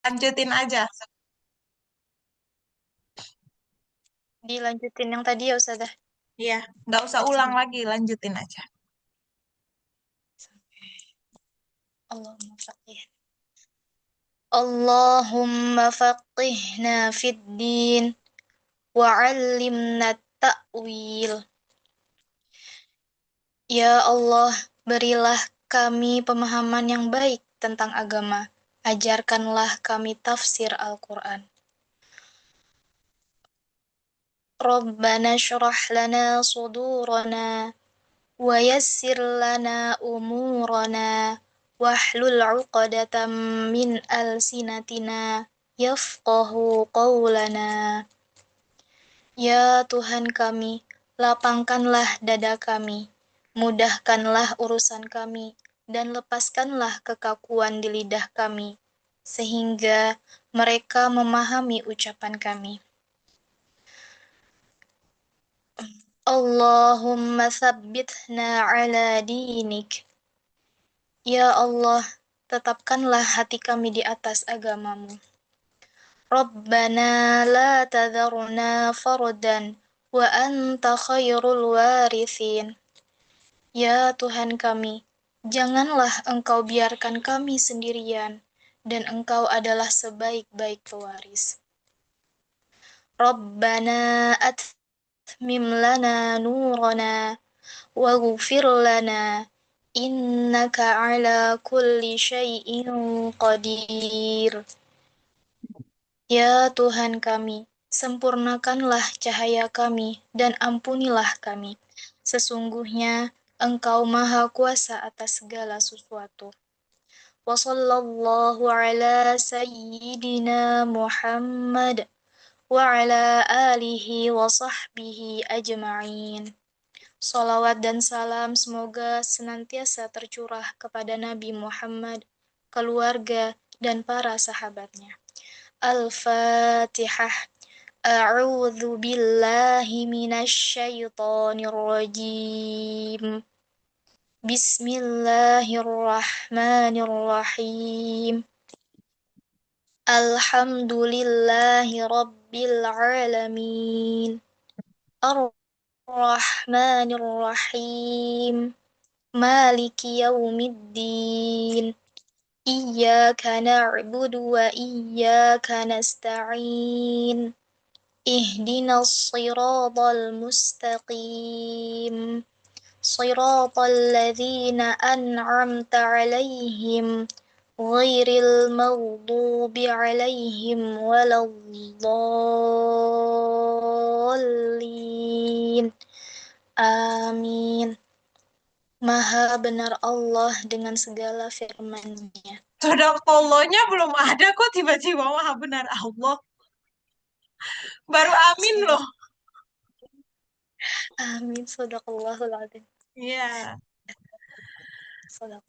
Lanjutin aja. Dilanjutin yang tadi ya Ustazah. Iya, nggak usah ulang lagi, lanjutin aja. Allahumma faqih. Allahumma faqihna fid din wa 'allimna ta'wil. Ya Allah, berilah kami pemahaman yang baik tentang agama. Ajarkanlah kami tafsir Al-Quran. Rabbana syrah lana sudurana wa yassir lana umurana wahlul 'uqdatam min alsinatina yafqahu qawlana. Ya Tuhan kami, lapangkanlah dada kami, mudahkanlah urusan kami, dan lepaskanlah kekakuan di lidah kami, sehingga mereka memahami ucapan kami. Allahumma thabbitna ala dinik. Ya Allah, tetapkanlah hati kami di atas agamamu. Rabbana la tadharna fardan wa anta khairul warithin. Ya Tuhan kami, janganlah Engkau biarkan kami sendirian, dan Engkau adalah sebaik-baik pewaris. Rabbana atmim lana nurana waghfir lana innaka ala kulli syai'in qadir. Ya Tuhan kami, sempurnakanlah cahaya kami dan ampunilah kami. Sesungguhnya Engkau Maha Kuasa atas segala sesuatu. Wa sallallahu ala sayyidina Muhammad wa ala alihi wa sahbihi ajma'in. Salawat dan salam semoga senantiasa tercurah kepada Nabi Muhammad, keluarga, dan para sahabatnya. Al-Fatihah. A'udzu billahi minasy syaithanir rajim. Bismillahirrahmanirrahim. Alhamdulillahi rabbil alamin. Ar-Rahmanir Rahim. Maliki yaumiddin. Iyyaka na'budu wa iyyaka nasta'in. Ihdinas siratal mustaqim. Siratal ladzina an'amta 'alaihim ghairil maghdubi 'alaihim waladdallin. Amin. Maha benar Allah dengan segala firman-Nya. Sodakallahnya belum ada kok tiba-tiba maha benar Allah. Baru amin loh. Amin. Sadaqallahul adzim. Iya.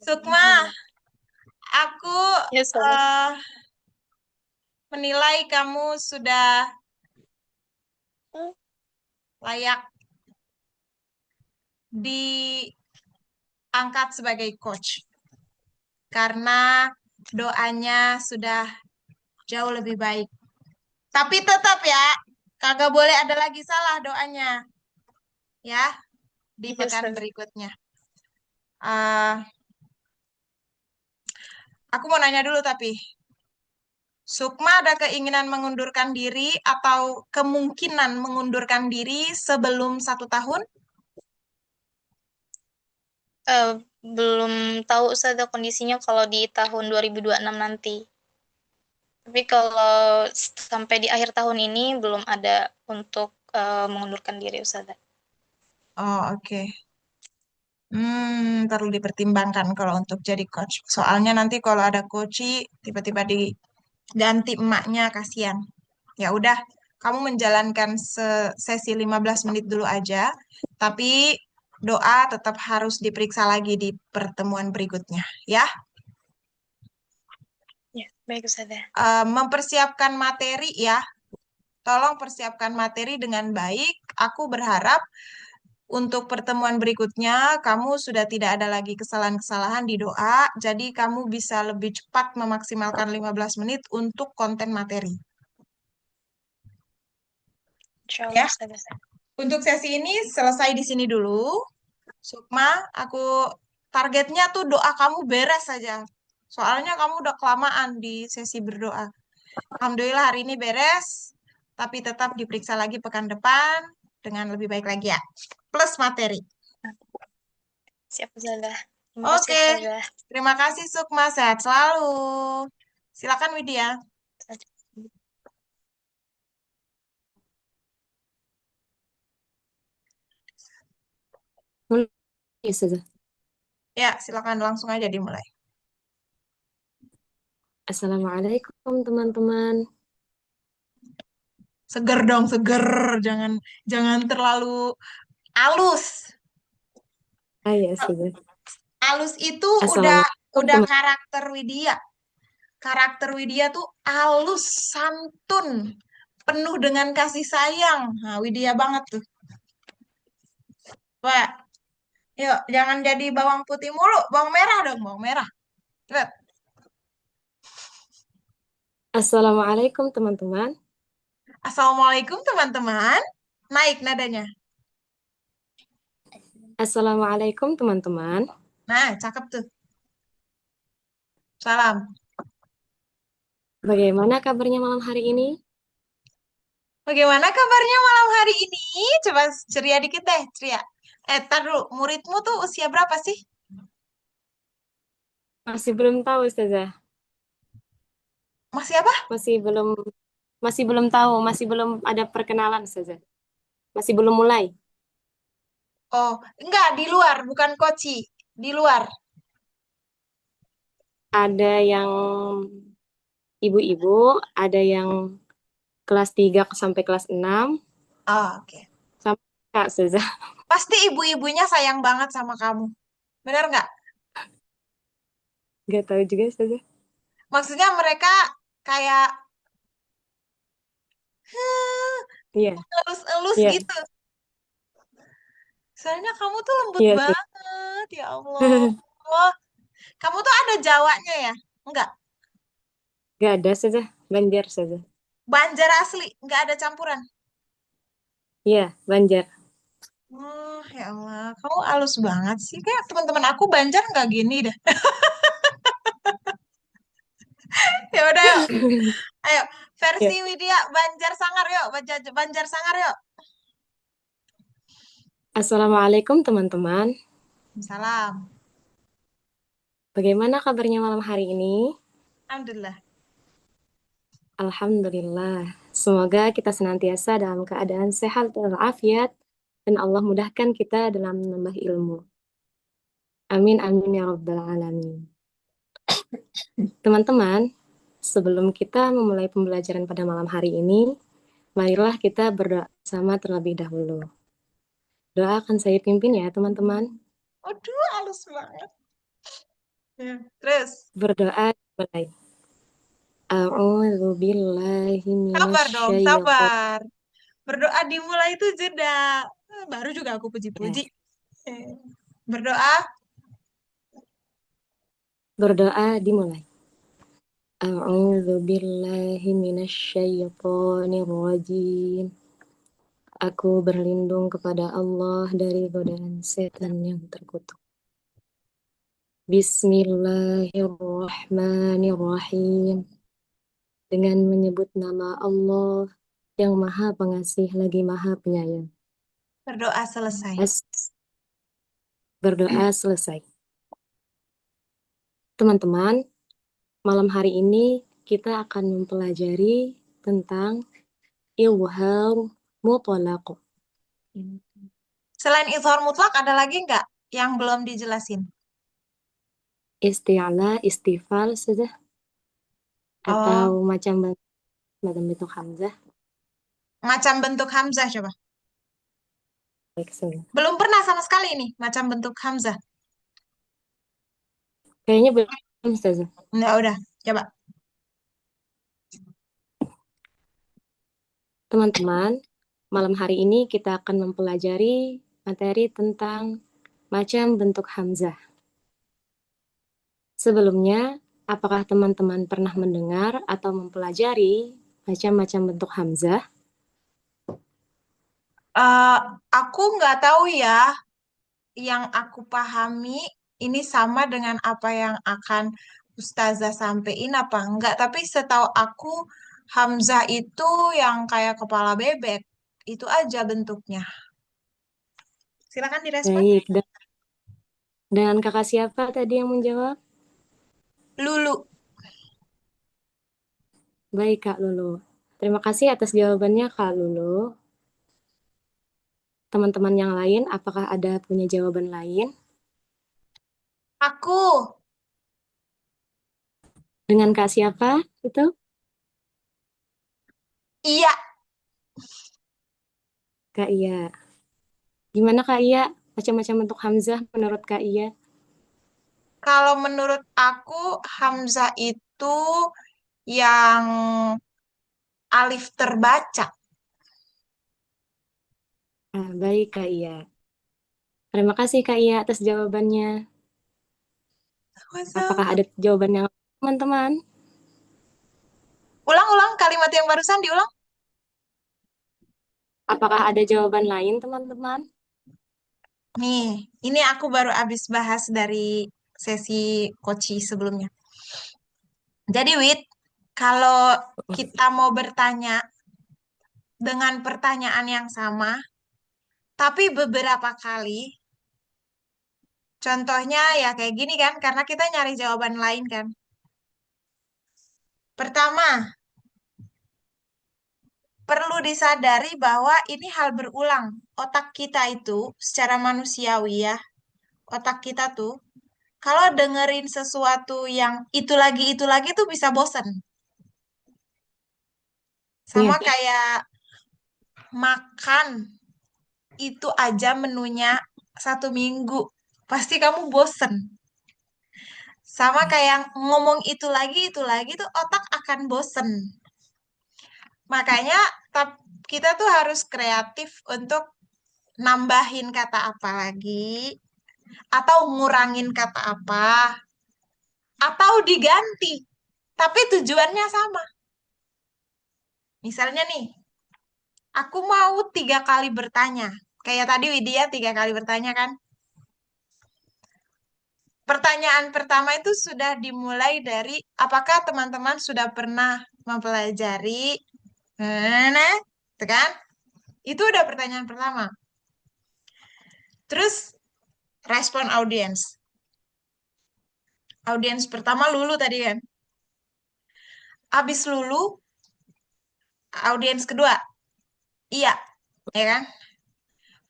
Sukma, Sadaqallahul adzim. aku Ya, salah. eh, menilai kamu sudah layak diangkat sebagai coach. Karena doanya sudah jauh lebih baik. Tapi tetap ya, kagak boleh ada lagi salah doanya. Ya, di Iya, pekan salah. berikutnya. Eh, aku mau nanya dulu tapi, Sukma ada keinginan mengundurkan diri atau kemungkinan mengundurkan diri sebelum 1 tahun? Eh, belum tahu Ustazah kondisinya kalau di tahun 2026 nanti. Tapi kalau sampai di akhir tahun ini belum ada untuk mengundurkan diri Ustazah. Oh, oke. Perlu dipertimbangkan kalau untuk jadi coach. Soalnya nanti kalau ada coach tiba-tiba diganti emaknya, kasihan. Ya udah, kamu menjalankan sesi 15 menit dulu aja, tapi doa tetap harus diperiksa lagi di pertemuan berikutnya, ya. Ya, baik Ustazah. Mempersiapkan materi ya, tolong persiapkan materi dengan baik. Aku berharap untuk pertemuan berikutnya, kamu sudah tidak ada lagi kesalahan-kesalahan di doa, jadi kamu bisa lebih cepat memaksimalkan 15 menit untuk konten materi. Insya Allah Ya, Ustazah. untuk sesi ini selesai di sini dulu. Sukma, aku targetnya tuh doa kamu beres saja. Soalnya kamu udah kelamaan di sesi berdoa. Alhamdulillah hari ini beres, tapi tetap diperiksa lagi pekan depan dengan lebih baik lagi ya. Plus materi. Siap Ustazah. Terima kasih Oke, Ustazah. terima kasih Sukma, sehat selalu. Silakan Widya. Mulai, Ustazah. Ya, silakan langsung aja dimulai. Assalamualaikum teman-teman. Seger dong, seger. Jangan jangan terlalu alus. Ah ya, Ustazah. Alus itu Assalamualaikum udah teman. karakter Widya. Karakter Widya tuh alus, santun, penuh dengan kasih sayang. Nah, Widya banget tuh. Wah, yuk jangan jadi bawang putih mulu, bawang merah dong, bawang merah. Cepet. Assalamualaikum teman-teman. Assalamualaikum teman-teman. Naik nadanya. Assalamualaikum teman-teman. Nah, cakep tuh. Salam. Bagaimana kabarnya malam hari ini? Bagaimana kabarnya malam hari ini? Coba ceria dikit deh, ceria. Tar dulu, muridmu tuh usia berapa sih? Masih belum tahu, Ustazah. Masih apa? Masih belum tahu, masih belum ada perkenalan, Ustazah. Masih belum mulai. Oh, enggak, di luar, bukan koci. Di luar. Ada yang ibu-ibu, ada yang kelas 3 sampai kelas 6 Oh, oke. sama Kak, Ustazah. Pasti ibu-ibunya sayang banget sama kamu. Bener nggak? Gak tahu juga, Ustazah. Maksudnya mereka kayak "Huh," Iya, elus-elus iya, gitu. Soalnya kamu tuh lembut iya, Ustazah. banget, ya Allah. Oh, kamu tuh ada Jawanya ya? Enggak. Gak ada, Ustazah. Banjar, Ustazah. Banjar asli, nggak ada campuran. Iya, Banjar. Oh, ya Allah. Kamu halus banget sih. Kayak teman-teman aku Banjar nggak gini dah. Ya udah yuk. Ayo, versi Ya. Widya Banjar Sangar yuk. Banjar Sangar yuk. Assalamualaikum teman-teman. Salam. Bagaimana kabarnya malam hari ini? Alhamdulillah. Alhamdulillah. Semoga kita senantiasa dalam keadaan sehat dan walafiat dan Allah mudahkan kita dalam menambah ilmu. Amin amin ya rabbal alamin. Teman-teman, sebelum kita memulai pembelajaran pada malam hari ini, marilah kita berdoa sama terlebih dahulu. Doa akan saya pimpin ya, teman-teman. Aduh, halus banget. Ya, terus. Berdoa mulai. A'udzu billahi Sabar dong, minasyaitonir. sabar. Berdoa dimulai itu jeda. Baru juga aku puji-puji. Eh, Berdoa. Berdoa dimulai. A'udzu billahi minasyaitonir rajim. Aku berlindung kepada Allah dari godaan setan yang terkutuk. Bismillahirrahmanirrahim. Dengan menyebut nama Allah yang Maha Pengasih lagi Maha Penyayang. Berdoa selesai. Berdoa selesai. Teman-teman, malam hari ini kita akan mempelajari tentang ilham mutlaq. Selain izhar mutlak, ada lagi nggak yang belum dijelasin? Isti'la, istifal sudah atau Oh, macam bentuk hamzah. macam bentuk hamzah coba. Baik, sudah. Belum pernah sama sekali ini, macam bentuk hamzah. Kayaknya belum Ustazah. Nggak, udah, coba. Teman-teman, malam hari ini kita akan mempelajari materi tentang macam bentuk hamzah. Sebelumnya, apakah teman-teman pernah mendengar atau mempelajari macam-macam bentuk hamzah? Eh, aku nggak tahu ya, yang aku pahami ini sama dengan apa yang akan Ustazah sampein apa enggak, tapi setahu aku Hamzah itu yang kayak kepala bebek, itu aja bentuknya. Silakan direspon. Baik, dan kakak siapa tadi yang menjawab? Lulu. Baik, Kak Lulu. Terima kasih atas jawabannya, Kak Lulu. Teman-teman yang lain, apakah ada punya jawaban lain? Aku. Dengan Kak siapa itu? Iya. Kak Iya. Gimana Kak Iya? Macam-macam bentuk hamzah menurut Kak Iya? Kalau menurut aku Hamzah itu yang alif terbaca. Baik Kak Iya. Terima kasih Kak Iya atas jawabannya. Apakah Sama-sama. ada jawaban yang lain, teman-teman? Ulang-ulang kalimat yang barusan diulang. Apakah ada jawaban lain, teman-teman? Nih, ini aku baru habis bahas dari sesi coaching sebelumnya. Jadi, Wit, kalau kita mau bertanya dengan pertanyaan yang sama, tapi beberapa kali, contohnya ya kayak gini kan, karena kita nyari jawaban lain kan. Pertama, perlu disadari bahwa ini hal berulang. Otak kita itu, secara manusiawi ya, otak kita tuh, kalau dengerin sesuatu yang itu lagi tuh bisa bosen. Sama Iya. kayak makan itu aja menunya 1 minggu. Pasti kamu bosen. Sama kayak ngomong itu lagi tuh otak akan bosen. Makanya kita tuh harus kreatif untuk nambahin kata apa lagi, atau ngurangin kata apa, atau diganti. Tapi tujuannya sama. Misalnya nih, aku mau 3 kali bertanya. Kayak tadi Widya 3 kali bertanya kan. Pertanyaan pertama itu sudah dimulai dari apakah teman-teman sudah pernah mempelajari, nah, itu kan? Itu udah pertanyaan pertama. Terus respon audiens. Audiens pertama Lulu tadi kan. Abis Lulu, audiens kedua. Iya, ya kan?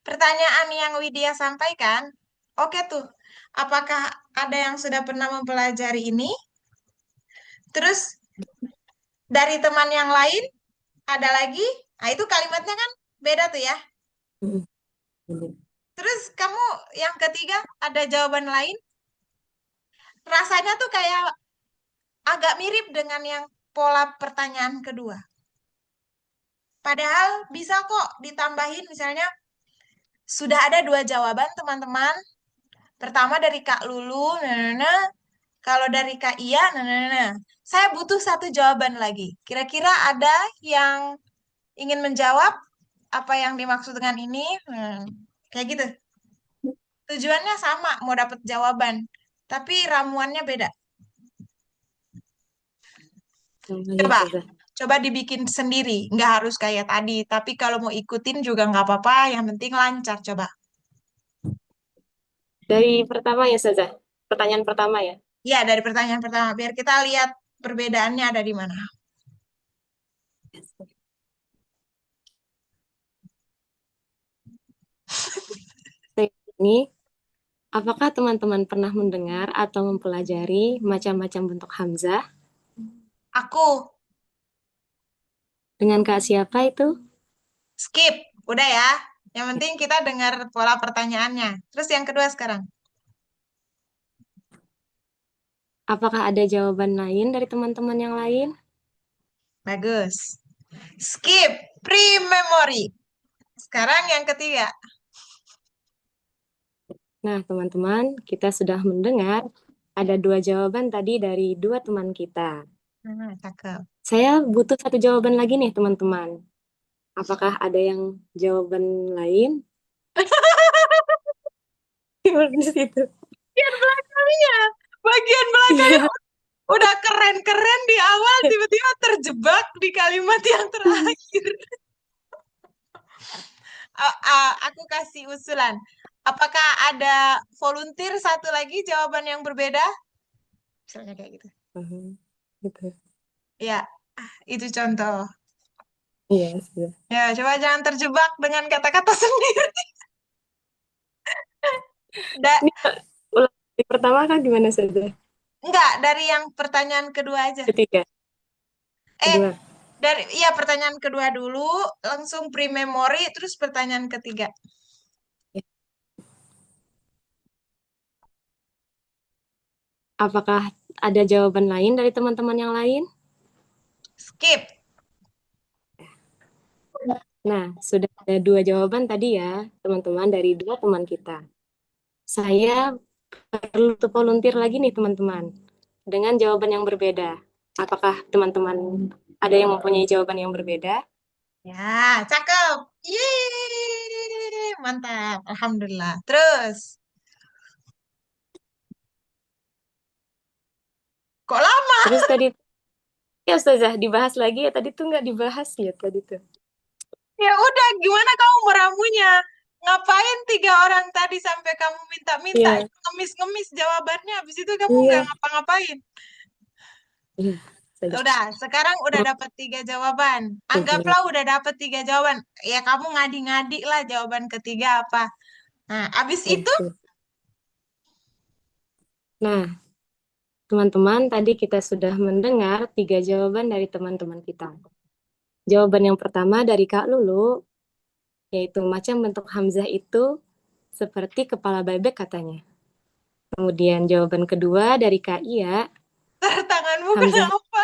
Pertanyaan yang Widya sampaikan, oke tuh. Apakah ada yang sudah pernah mempelajari ini? Terus dari teman yang lain ada lagi? Nah, itu kalimatnya kan beda tuh ya. Terus kamu yang ketiga ada jawaban lain? Rasanya tuh kayak agak mirip dengan yang pola pertanyaan kedua. Padahal bisa kok ditambahin misalnya sudah ada 2 jawaban teman-teman. Pertama dari Kak Lulu, nah, kalau dari Kak Iya, nah. Saya butuh 1 jawaban lagi. Kira-kira ada yang ingin menjawab apa yang dimaksud dengan ini? Kayak gitu. Tujuannya sama, mau dapat jawaban. Tapi ramuannya beda. Ya, Coba, Ustazah. coba dibikin sendiri. Nggak harus kayak tadi. Tapi kalau mau ikutin juga nggak apa-apa. Yang penting lancar, coba. Dari pertama ya, Ustazah. Pertanyaan pertama ya. Ya, dari pertanyaan pertama. Biar kita lihat perbedaannya ada di mana. Ini, apakah teman-teman pernah mendengar atau mempelajari macam-macam bentuk hamzah? Aku, Dengan Kak siapa itu? skip. Udah ya. Yang penting kita dengar pola pertanyaannya. Terus yang kedua sekarang. Apakah ada jawaban lain dari teman-teman yang lain? Bagus. Skip. Pre-memory. Sekarang yang ketiga. Nah, teman-teman, kita sudah mendengar ada 2 jawaban tadi dari 2 teman kita. Cakep. Saya butuh 1 jawaban lagi nih, teman-teman. Apakah ada yang jawaban lain? Di situ. Bagian belakangnya, bagian belakangnya Iya. udah keren-keren di awal, tiba-tiba terjebak di kalimat yang terakhir. Aku kasih usulan. Apakah ada volunteer satu lagi jawaban yang berbeda? Misalnya kayak gitu. Gitu. Ya, itu contoh. Iya, sudah. Ya, coba jangan terjebak dengan kata-kata sendiri. Ini ulang dari pertama kan gimana saja? Enggak, dari yang pertanyaan kedua aja. Ketiga. Eh, Kedua. iya pertanyaan kedua dulu, langsung pre-memory, terus pertanyaan ketiga. Apakah ada jawaban lain dari teman-teman yang lain? Skip. Nah, sudah ada 2 jawaban tadi ya, teman-teman, dari 2 teman kita. Saya perlu volunteer lagi nih, teman-teman, dengan jawaban yang berbeda. Apakah teman-teman ada yang mempunyai jawaban yang berbeda? Ya, cakep. Yeay, mantap. Alhamdulillah. Terus, kok lama? Terus tadi, ya Ustazah, dibahas lagi ya. Tadi tuh nggak dibahas ya tadi tuh. Ya udah, gimana kamu meramunya? Ngapain 3 orang tadi sampai kamu minta-minta Iya, ngemis-ngemis jawabannya? Habis itu kamu nggak iya, ngapa-ngapain. iya, Ustazah. Udah, sekarang udah dapat 3 jawaban. Oke, Anggaplah udah dapat 3 jawaban. Ya kamu ngadi-ngadi lah jawaban ketiga apa. Nah, abis iya, itu siap. Nah, teman-teman, tadi kita sudah mendengar 3 jawaban dari teman-teman kita. Jawaban yang pertama dari Kak Lulu, yaitu macam bentuk hamzah itu seperti kepala bebek katanya. Kemudian jawaban kedua dari Kak Ia, tanganmu hamzah kenapa?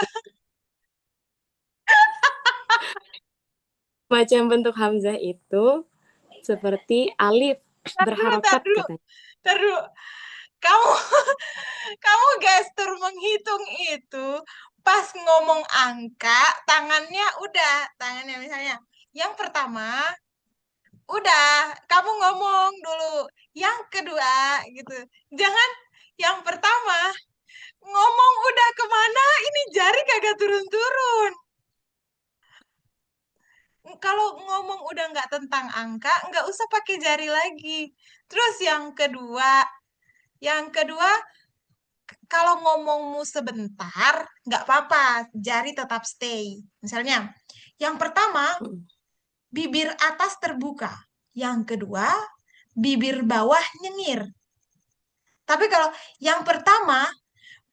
macam bentuk hamzah itu seperti alif Tar dulu, tar berharokat dulu, katanya. tar dulu. Kamu kamu gestur menghitung itu pas ngomong angka, tangannya misalnya. Yang pertama, udah, kamu ngomong dulu. Yang kedua, gitu. Jangan yang pertama, ngomong udah kemana, ini jari kagak turun-turun. Kalau ngomong udah nggak tentang angka, nggak usah pakai jari lagi. Terus yang kedua, kalau ngomongmu sebentar, nggak apa-apa, jari tetap stay. Misalnya, yang pertama, bibir atas terbuka. Yang kedua, bibir bawah nyengir. Tapi kalau yang pertama,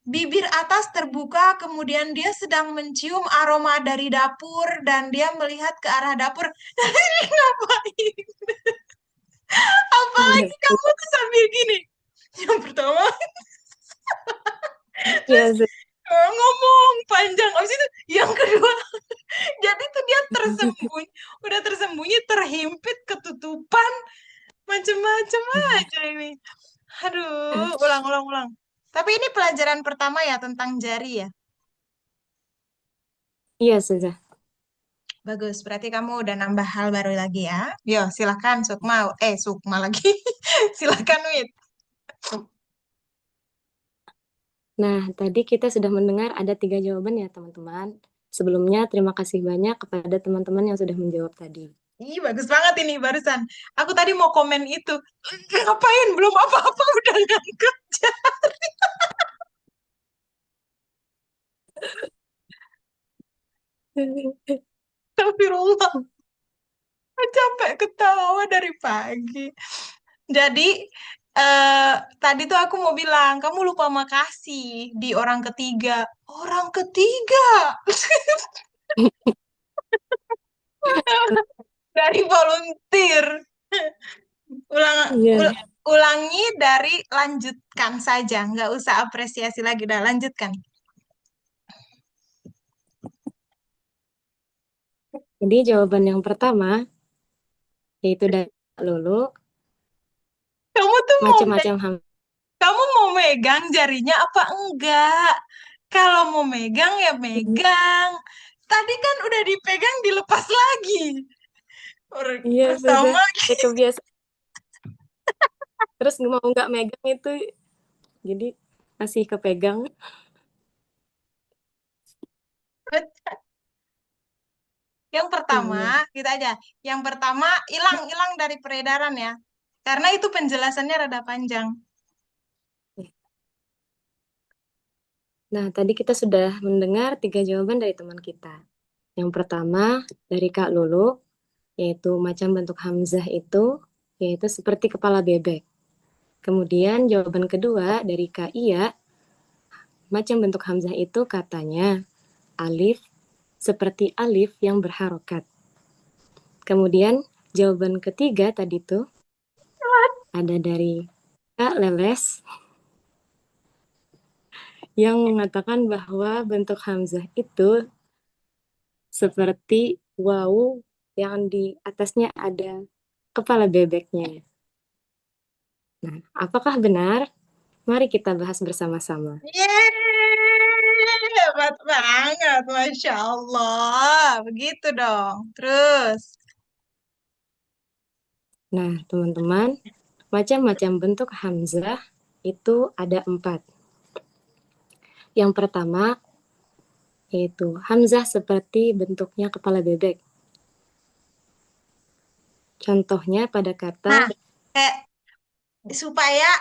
bibir atas terbuka, kemudian dia sedang mencium aroma dari dapur, dan dia melihat ke arah dapur. Ini ngapain? Iya, Apalagi kamu tuh sambil gini. Yang pertama, iya, ngomong panjang. Abis itu yang kedua, jadi tuh dia tersembunyi, udah tersembunyi, terhimpit, ketutupan, macem-macem aja ini. Aduh, ulang, ulang, ulang. Tapi ini pelajaran pertama ya tentang jari ya. iya sudah. Bagus, berarti kamu udah nambah hal baru lagi ya. Yo, silakan Sukma. Sukma lagi. Silakan Wit. Nah, tadi kita sudah mendengar ada 3 jawaban ya, teman-teman. Sebelumnya, terima kasih banyak kepada teman-teman yang sudah menjawab tadi. Ih, bagus banget ini barusan. Aku tadi mau komen itu. Ngapain? Belum apa-apa udah ngangkat. Astagfirullah. Capek ketawa dari pagi. Jadi, tadi tuh aku mau bilang, kamu lupa makasih di orang ketiga. Orang ketiga dari volunteer. Ulang, Iya. ulangi dari lanjutkan saja, nggak usah apresiasi lagi, udah lanjutkan. Jadi jawaban yang pertama, yaitu dari Kak Lulu, Kamu tuh macam-macam kamu mau megang jarinya apa enggak? Kalau mau megang ya megang. Tadi kan udah dipegang dilepas lagi. Iya, sudah. Pertama Kayak kebiasaan. Terus mau nggak megang itu, jadi masih kepegang. yang pertama Iya. kita aja. Yang pertama hilang dari peredaran ya. Karena itu penjelasannya rada panjang. Nah, tadi kita sudah mendengar 3 jawaban dari teman kita. Yang pertama dari Kak Lulu, yaitu macam bentuk hamzah itu, yaitu seperti kepala bebek. Kemudian jawaban kedua dari Kak Iya, macam bentuk hamzah itu katanya alif seperti alif yang berharokat. Kemudian jawaban ketiga tadi tuh ada dari Kak Leles yang mengatakan bahwa bentuk hamzah itu seperti wawu yang di atasnya ada kepala bebeknya. Nah, apakah benar? Mari kita bahas bersama-sama. Yeay, hebat banget, Masya Allah. Begitu dong. Terus, Nah, teman-teman, macam-macam bentuk hamzah itu ada 4. Yang pertama, yaitu hamzah seperti bentuknya kepala bebek. Contohnya pada nah, kata kayak supaya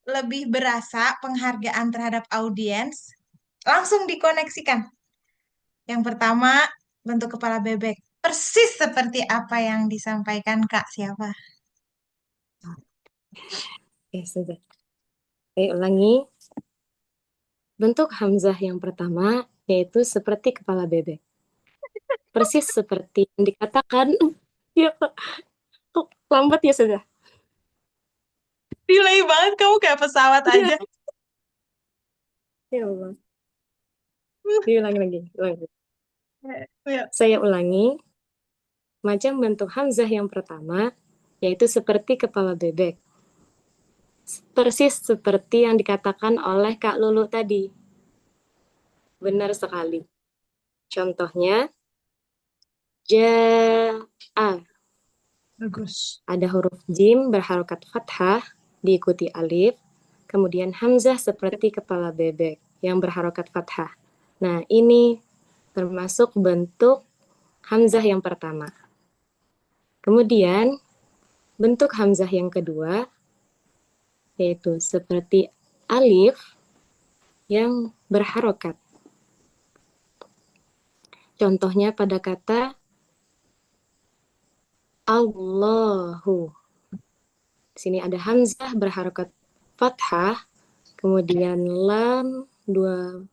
lebih berasa penghargaan terhadap audiens, langsung dikoneksikan. Yang pertama, bentuk kepala bebek. Persis seperti apa yang disampaikan Kak siapa? sudah. Saya ulangi. Bentuk hamzah yang pertama yaitu seperti kepala bebek. Persis seperti yang dikatakan. Ya, kok lambat ya sudah. Delay banget kamu kayak pesawat Iya, aja. ya Allah. Diulangi lagi. Ulangi. Ya. Saya ulangi. Macam bentuk hamzah yang pertama yaitu seperti kepala bebek. Persis seperti yang dikatakan oleh Kak Lulu tadi. Benar sekali. Contohnya, ja'a. Bagus. Ada huruf jim berharokat fathah, diikuti alif, kemudian hamzah seperti kepala bebek yang berharokat fathah. Nah, ini termasuk bentuk hamzah yang pertama. Kemudian, bentuk hamzah yang kedua, yaitu seperti alif yang berharokat. Contohnya pada kata Allahu. Di sini ada hamzah berharokat fathah, kemudian lam 2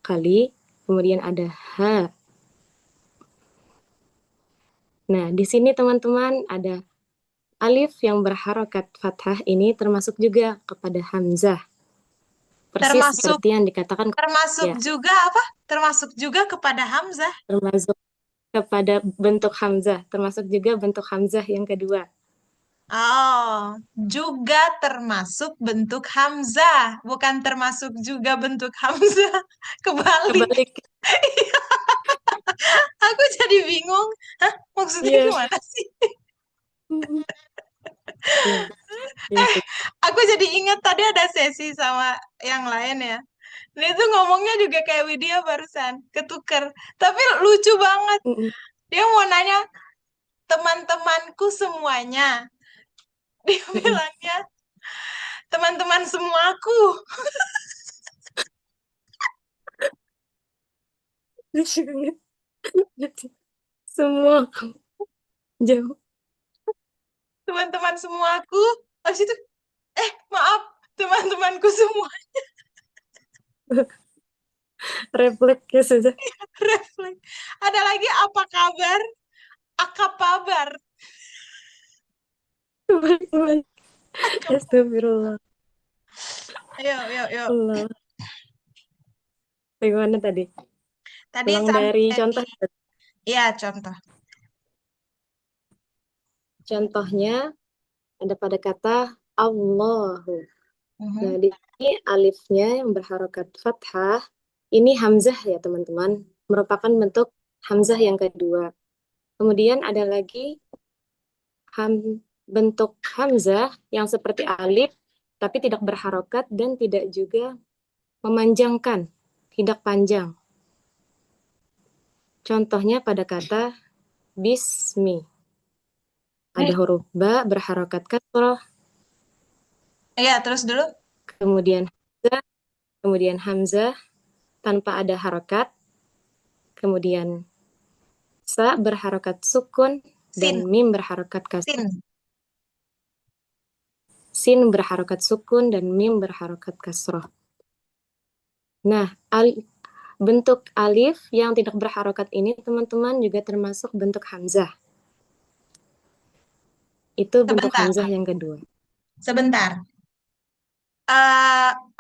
kali, kemudian ada ha. Nah, di sini teman-teman ada alif yang berharokat fathah ini termasuk juga kepada hamzah. Persis Termasuk seperti yang dikatakan termasuk ya, juga apa? Termasuk juga kepada Hamzah. termasuk kepada bentuk hamzah, termasuk juga bentuk hamzah yang kedua. Oh, juga termasuk bentuk Hamzah, bukan termasuk juga bentuk Hamzah. Kebalik. Kebalik. Aku jadi bingung. Hah, maksudnya Iya. gimana sih? Iya. Iya. Aku jadi ingat tadi ada sesi sama yang lain ya. Dia tuh ngomongnya juga kayak Widya barusan, ketuker. Tapi lucu banget. Dia mau nanya teman-temanku semuanya. Dia bilangnya teman-teman semuaku. Lucu banget. Semua jauh. Teman-teman semuaku. Habis itu, maaf, teman-temanku semua. Refleks ya sudah. Refleks. Ada lagi apa kabar? Akapabar. Kebalik. Astagfirullah. Yuk, yuk, yuk. Allah. Bagaimana tadi? Tadi Ulang dari sampai contoh. Iya, contoh. Contohnya ada pada kata Allahu. Mhm. Nah, di sini alifnya yang berharokat fathah, ini hamzah ya teman-teman, merupakan bentuk hamzah yang kedua. Kemudian ada lagi ham, bentuk hamzah yang seperti alif, tapi tidak berharokat dan tidak juga memanjangkan, tidak panjang. Contohnya pada kata bismi. Ada Nih, huruf ba berharokat kasroh, iya terus dulu. kemudian hamzah, kemudian hamzah tanpa ada harokat, kemudian sa berharokat sukun, dan Sin, mim berharokat kasroh. sin. Sin berharokat sukun dan mim berharokat kasroh. Nah, bentuk alif yang tidak berharokat ini teman-teman juga termasuk bentuk hamzah. Itu bentuk Sebentar, hamzah yang kedua. sebentar.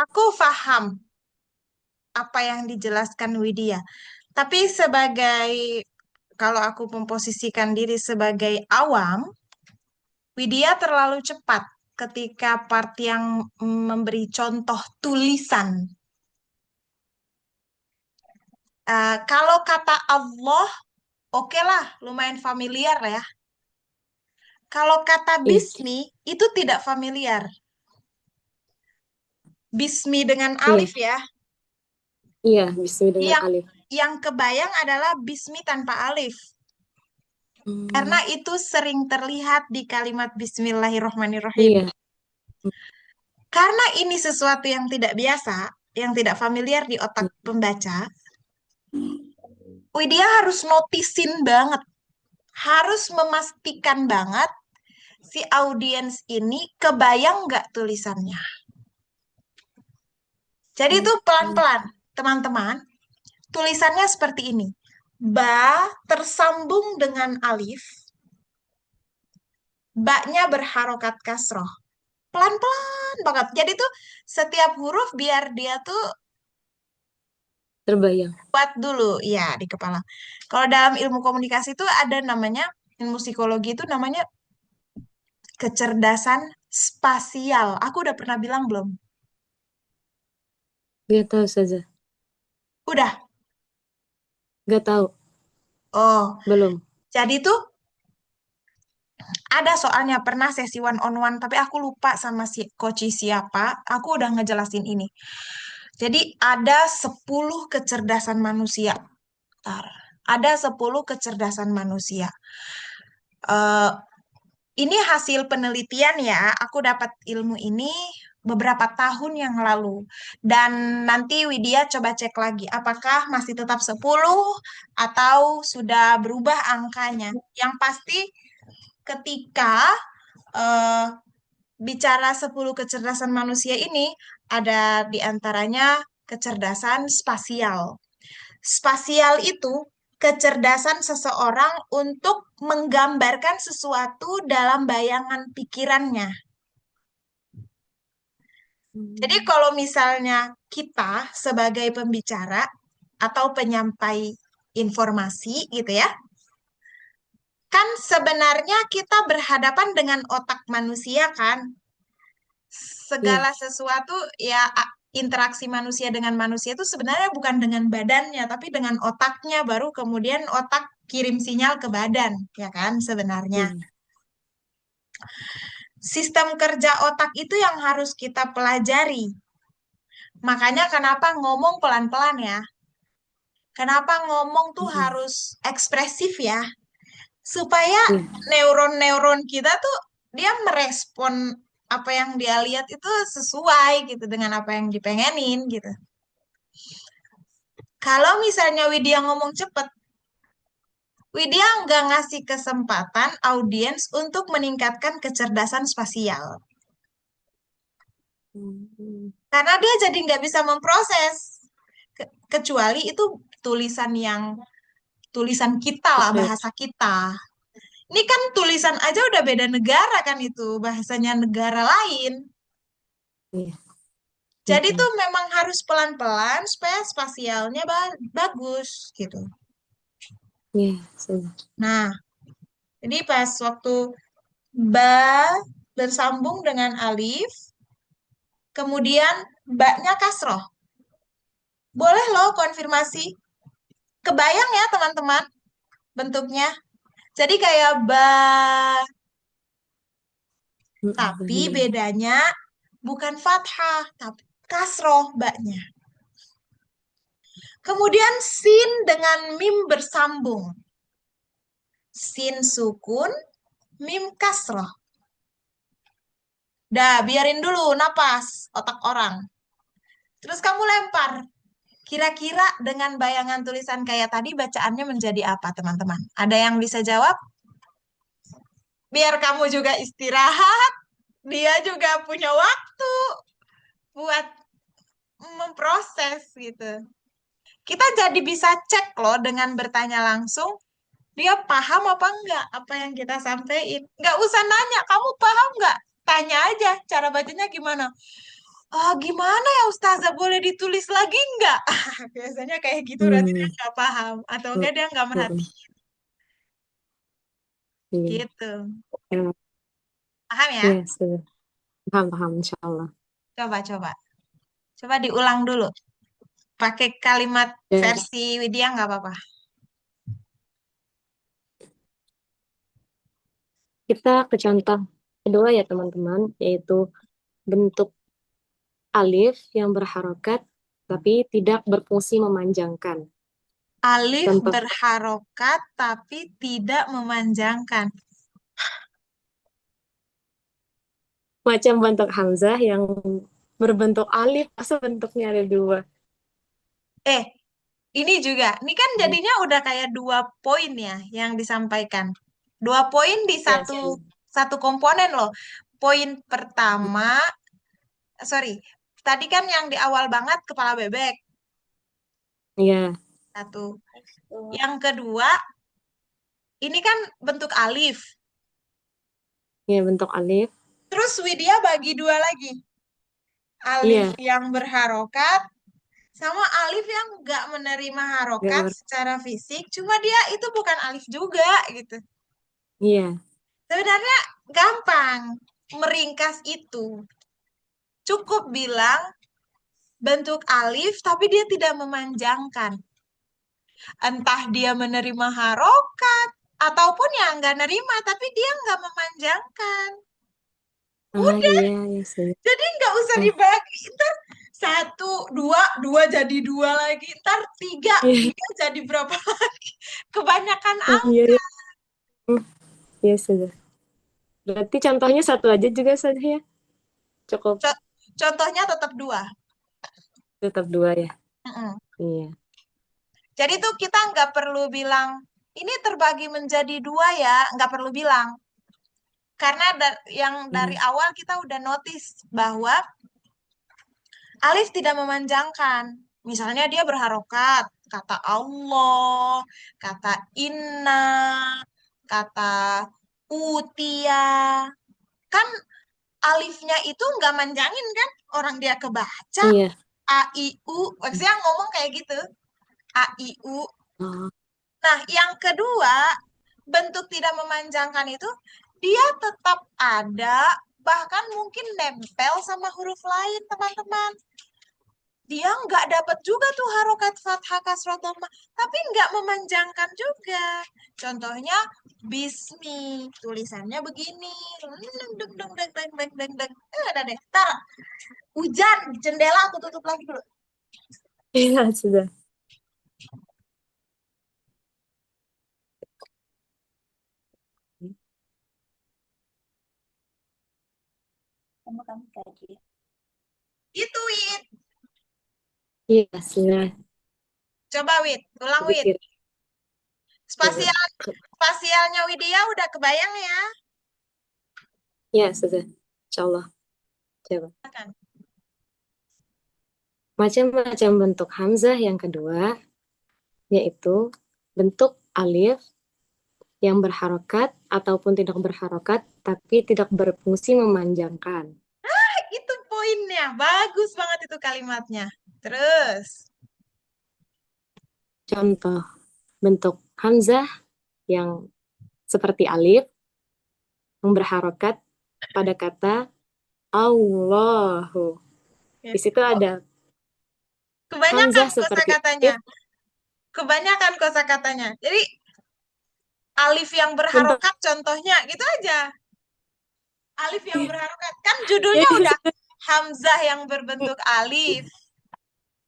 Aku paham apa yang dijelaskan Widya. Tapi kalau aku memposisikan diri sebagai awam, Widya terlalu cepat ketika part yang memberi contoh tulisan. Kalau kata Allah, oke lah, lumayan familiar ya. Kalau kata Iya, bismi, itu tidak familiar. Bismi dengan iya, alif ya. iya, bismi dengan Yang alif. yang kebayang adalah bismi tanpa alif. Karena Hmm, itu sering terlihat di kalimat Bismillahirrohmanirrohim. iya, Karena ini sesuatu yang tidak biasa, yang tidak familiar di otak pembaca, Widya harus notisin banget, harus memastikan banget si audiens ini kebayang nggak tulisannya. Jadi itu hmm, pelan-pelan, teman-teman. Tulisannya seperti ini. Ba tersambung dengan alif, ba-nya berharokat kasroh. Pelan-pelan banget. Jadi tuh setiap huruf biar dia tuh terbayang. buat dulu ya di kepala. Kalau dalam ilmu komunikasi itu ada namanya, ilmu psikologi itu namanya kecerdasan spasial. Aku udah pernah bilang belum? Gak tahu saja. Udah. Gak tahu. Oh, Belum. jadi tuh ada soalnya pernah sesi one on one, tapi aku lupa sama si coach siapa. Aku udah ngejelasin ini. Jadi ada 10 kecerdasan manusia. Bentar. Ada 10 kecerdasan manusia. Eh, ini hasil penelitian ya. Aku dapat ilmu ini beberapa tahun yang lalu. Dan nanti Widya coba cek lagi. Apakah masih tetap 10 atau sudah berubah angkanya. Yang pasti ketika eh, bicara 10 kecerdasan manusia ini, ada di antaranya kecerdasan spasial. Spasial itu kecerdasan seseorang untuk menggambarkan sesuatu dalam bayangan pikirannya. Jadi Hmm, kalau misalnya kita sebagai pembicara atau penyampai informasi gitu ya, kan sebenarnya kita berhadapan dengan otak manusia kan. iya, Segala sesuatu ya interaksi manusia dengan manusia itu sebenarnya bukan dengan badannya, tapi dengan otaknya baru kemudian otak kirim sinyal ke badan, ya kan sebenarnya. iya. Sistem kerja otak itu yang harus kita pelajari. Makanya kenapa ngomong pelan-pelan ya? Kenapa ngomong tuh Hmm, harus ekspresif ya? Supaya iya, neuron-neuron kita tuh dia merespon apa yang dia lihat itu sesuai gitu dengan apa yang dipengenin gitu. Kalau misalnya Widya ngomong cepet, Widya nggak ngasih kesempatan audiens untuk meningkatkan kecerdasan spasial. hmm, Karena dia jadi nggak bisa memproses. Kecuali itu tulisan yang tulisan kita lah, oke, bahasa kita. Ini kan tulisan aja udah beda negara kan itu, bahasanya negara lain. iya, Jadi oke, tuh memang harus pelan-pelan supaya spasialnya bagus gitu. iya, sudah. Nah, jadi pas waktu ba bersambung dengan alif, kemudian baknya kasroh. Boleh loh konfirmasi. Kebayang ya teman-teman bentuknya? Jadi kayak ba, tapi bedanya bukan fathah, tapi kasroh baknya. Kemudian sin dengan mim bersambung. Sin sukun, mim kasroh. Dah, biarin dulu napas otak orang. Terus kamu lempar. Kira-kira dengan bayangan tulisan kayak tadi bacaannya menjadi apa, teman-teman? Ada yang bisa jawab? Biar kamu juga istirahat, dia juga punya waktu buat memproses gitu. Kita jadi bisa cek loh dengan bertanya langsung, dia paham apa enggak apa yang kita sampaikan. Enggak usah nanya, kamu paham enggak? Tanya aja, cara bacanya gimana? Ah, gimana ya Ustazah, boleh ditulis lagi enggak? Biasanya kayak gitu berarti dia enggak paham. Atau enggak dia enggak merhatiin. Gitu. Paham ya? Iya, sudah. Paham, insya Allah. Coba. Coba diulang dulu. Pakai kalimat versi Widya nggak apa-apa. Kita ke contoh kedua ya teman-teman, yaitu bentuk alif yang berharokat tapi tidak berfungsi memanjangkan. Alif Contoh. berharokat tapi tidak memanjangkan. Macam bentuk hamzah yang berbentuk alif, masa bentuknya ada dua? Ini juga. Ini kan jadinya udah kayak 2 poin ya yang disampaikan. 2 poin di Yes. satu komponen loh. Poin pertama, sorry, tadi kan yang di awal banget kepala bebek. Iya. Satu. Yang kedua, ini kan bentuk alif. Iya, bentuk alif. Terus Widya bagi 2 lagi. Alif yang berharokat sama alif yang nggak menerima harokat secara fisik, cuma dia itu bukan alif juga gitu. Iya. Sebenarnya gampang meringkas itu. Cukup bilang bentuk alif tapi dia tidak memanjangkan. Entah dia menerima harokat ataupun ya nggak nerima tapi dia nggak memanjangkan. Udah. Iya sih. Jadi nggak usah dibagi. Ntar 1, 2, 2 jadi 2 lagi. Ntar 3 jadi berapa lagi? Kebanyakan angka. Iya sudah. Berarti contohnya satu aja juga saja ya? Cukup. Contohnya tetap 2. Tetap 2 ya? Iya. Jadi tuh kita nggak perlu bilang, ini terbagi menjadi 2 ya. Nggak perlu bilang. Karena yang dari awal kita udah notice bahwa alif tidak memanjangkan. Misalnya dia berharokat, kata Allah, kata inna, kata utia. Kan alifnya itu nggak manjangin kan? Orang dia kebaca. Iya. A, I, U. Maksudnya ngomong kayak gitu. A, I, U. Nah, yang kedua, bentuk tidak memanjangkan itu, dia tetap ada, bahkan mungkin nempel sama huruf lain, teman-teman. Dia nggak dapat juga tuh harokat fathah kasroh dhammah, tapi nggak memanjangkan juga. Contohnya bismi, tulisannya begini. Ada deh. Tar, hujan, jendela aku tutup lagi dulu. Iya sudah. Kamu kaji. Itu Wit. Iya sudah. Coba Wit, ulang Wit. Spasialnya Widya udah kebayang ya? Ya sudah. Insya Allah. Coba. Macam-macam bentuk hamzah yang kedua, yaitu bentuk alif yang berharokat ataupun tidak berharokat, tapi tidak berfungsi memanjangkan. Itu poinnya. Bagus banget itu kalimatnya. Terus. Contoh bentuk hamzah yang seperti alif, yang berharokat, pada kata Allahu. Ya. Di situ ada Kebanyakan hamzah seperti kosakatanya. alif. Kebanyakan kosakatanya. Jadi alif yang Bentuk. berharokat contohnya gitu aja. Alif yang berharokat. Kan Ya, judulnya di udah situ. hamzah yang berbentuk alif.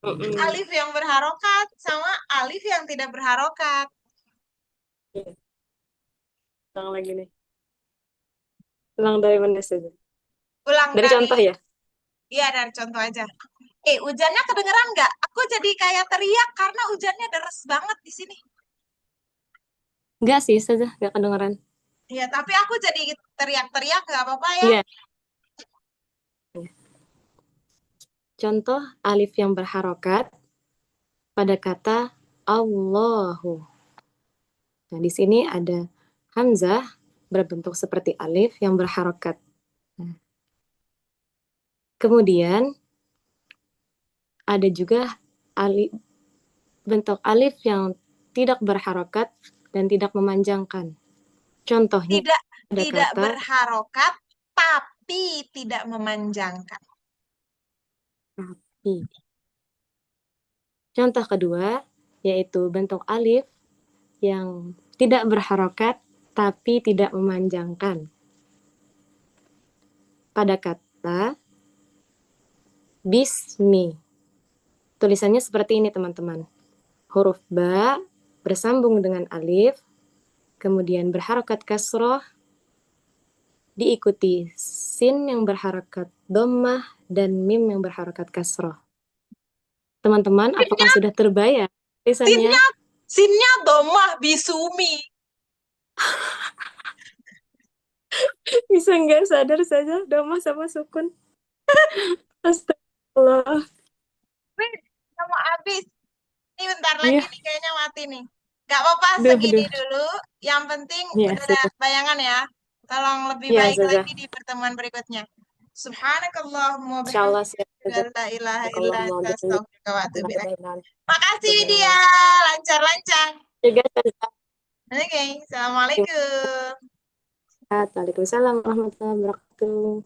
Mm-mm. Alif yang berharokat sama alif yang tidak berharokat. Ulang lagi nih. Ulang dari mana saja? Ulang Dari contoh ya? Iya, dari contoh aja. Hujannya kedengeran nggak? Aku jadi kayak teriak karena hujannya deres banget di sini. Enggak sih, saja enggak kedengeran. Iya, tapi aku jadi teriak-teriak nggak apa-apa ya. Iya. Contoh alif yang berharokat pada kata Allahu. Nah, di sini ada hamzah berbentuk seperti alif yang berharokat. Nah, kemudian ada juga bentuk alif yang tidak berharokat dan tidak memanjangkan. Contohnya Tidak kata berharokat, tapi tidak memanjangkan. tapi. Contoh kedua yaitu bentuk alif yang tidak berharokat tapi tidak memanjangkan. Pada kata bismi. Tulisannya seperti ini, teman-teman. Huruf ba bersambung dengan alif, kemudian berharokat kasroh, diikuti sin yang berharokat dhammah dan mim yang berharokat kasroh. Teman-teman, apakah sudah terbayang tulisannya? Sinnya domah bisumi. Bisa nggak sadar saja dhammah sama sukun? Astagfirullah. Udah mau habis. Ini bentar lagi Iya. nih kayaknya mati nih. Gak apa-apa, Duh, segini duh. dulu. Yang penting Iya, udah ada sudah. bayangan ya. Tolong lebih Iya, baik sudah. lagi di pertemuan berikutnya. Subhanakallahumma Insya Allah bihamdika, siap, asyhadu an la ilaha illa anta, astaghfiruka wa atubu ilaik. Makasih dia, lancar-lancar. Juga, Ustazah. Oke, assalamualaikum. Waalaikumsalam warahmatullahi wabarakatuh.